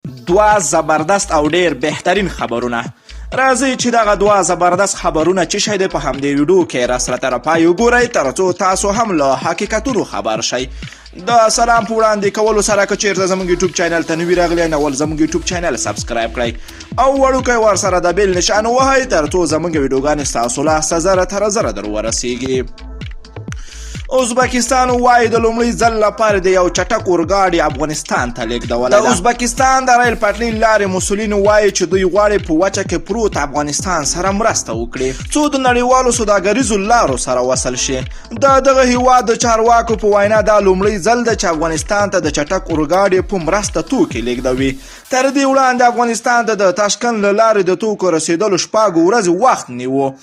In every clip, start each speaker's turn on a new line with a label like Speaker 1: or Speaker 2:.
Speaker 1: دوه زبردست او ډیر بهترین خبرونه. راځئ چې دغه دوه زبردست خبرونه چې شی دی په همدې ویډیو کې راسره تر پای وګورئ ترڅو تاسو هم له حقیقتونو خبر شئ. د سلام په وړاندې کولو سره که چیرته زموږ یوټیوب چینل ته نوي راغلی اول زموږ یوټیوب چینل سبسکرایب کړئ او وړوکی ورسره د بیل نشان ووهئ ترڅو زموږ ویډیوګانې ستاسو لاسته زره تر زره در ورسیږي. ازبکستان وایي د لومړي ځل لپاره د یو چټک اورګاډي افغانستان ته لیږدوله ده. د ازبکستان د ریل پټلۍ لارې مسؤلین وایي چې دوی غواړي په وچه کې پروت افغانستان سره مرسته وکړي څو د نړیوالو سوداګریزو لارو سره وصل شي. د دغه هیواد د چارواکو په وینا دا لومړی ځل ده چې افغانستان ته د چټک اورګاډي په مرسته توکي لیږدوي. تر دې وړاندې افغانستان ته د تاشکند له لارې د توکو رسیدلو 6 ورځې وخت نیو،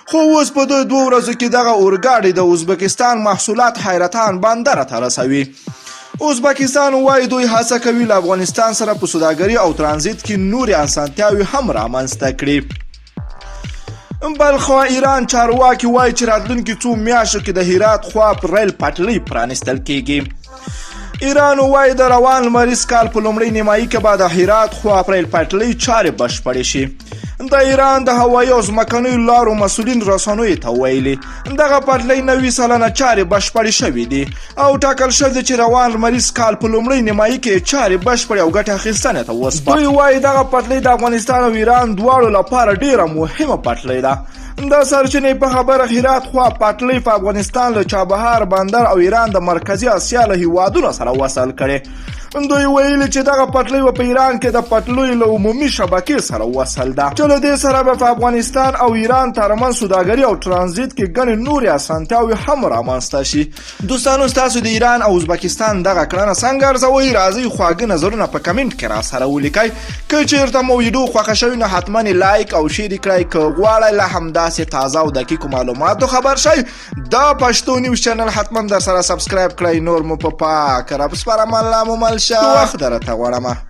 Speaker 1: خو اوس په دې 2 ورځو کې دغه اورګاډي د ازبکستان محصولات حیرتان بندر ته رسوي. ازبکستان وایي دوی هڅه کوي له افغانستان سره په سوداګري او ترانزیت کې نورې اسانتیاوې هم رامنځته کړي. بلخوا ایران چارواکي وایي چې راتلونکي 2 میاشتو کې د هرات خوا پر ریل پټلۍ پرانیستل کیږي. ایران وایي د روان لمریز کال په لومړۍ نیمایي کې به د هرات خوا پر ریل پټلۍ چارې بشپړې شي. د ایران د هوایي او ځمکنیو لارو مسؤلین رسنیو ته ویلي دغه پټلۍ 90 سلنه چارې بشپړې شوې دي او ټاکل شوی چې روان لمریز کال په لومړۍ نیمایي کې چارې بشپړې او ګټه اخیستنې ته وسپاري. دوی وایي دغه پټلۍ د افغانستان او ایران دواړو لپاره ډیره مهمه پټلۍ ده. د سرچینې په خبره هرات خوا پټلۍ په افغانستان له چابهار بندر او ایران د مرکزی اسیا له هیوادونو سره وصل کړي. دوی ویلي چې دغه پټلۍ په ایران کې د پټلۍ له عمومي شبکې سره وصل ده چې له دې سره به په افغانستان او ایران ترمنځ سوداګري او ترانزیت کې ګڼې نورې اسانتیاوې هم رامنځته شي. دوستانو ستاسو د ایران او ازبکستان دغه کړنه څنګه ارزوئ؟ راځئ خواږه نظرونه په کمنټ کې راسره ولیکئ. که چیرته مو ویډیو خوښه شوي نو حتما لایک او شیر کړئ. که غواړئ لا همداسې تازه او دقیقو معلوماتو خبر شئ د پښتو نیوز چینل حتما در سره سبسکرایب کړئ. نور مو په پاک رب سپارم. الله مو مل شه. وخت درته غواړم.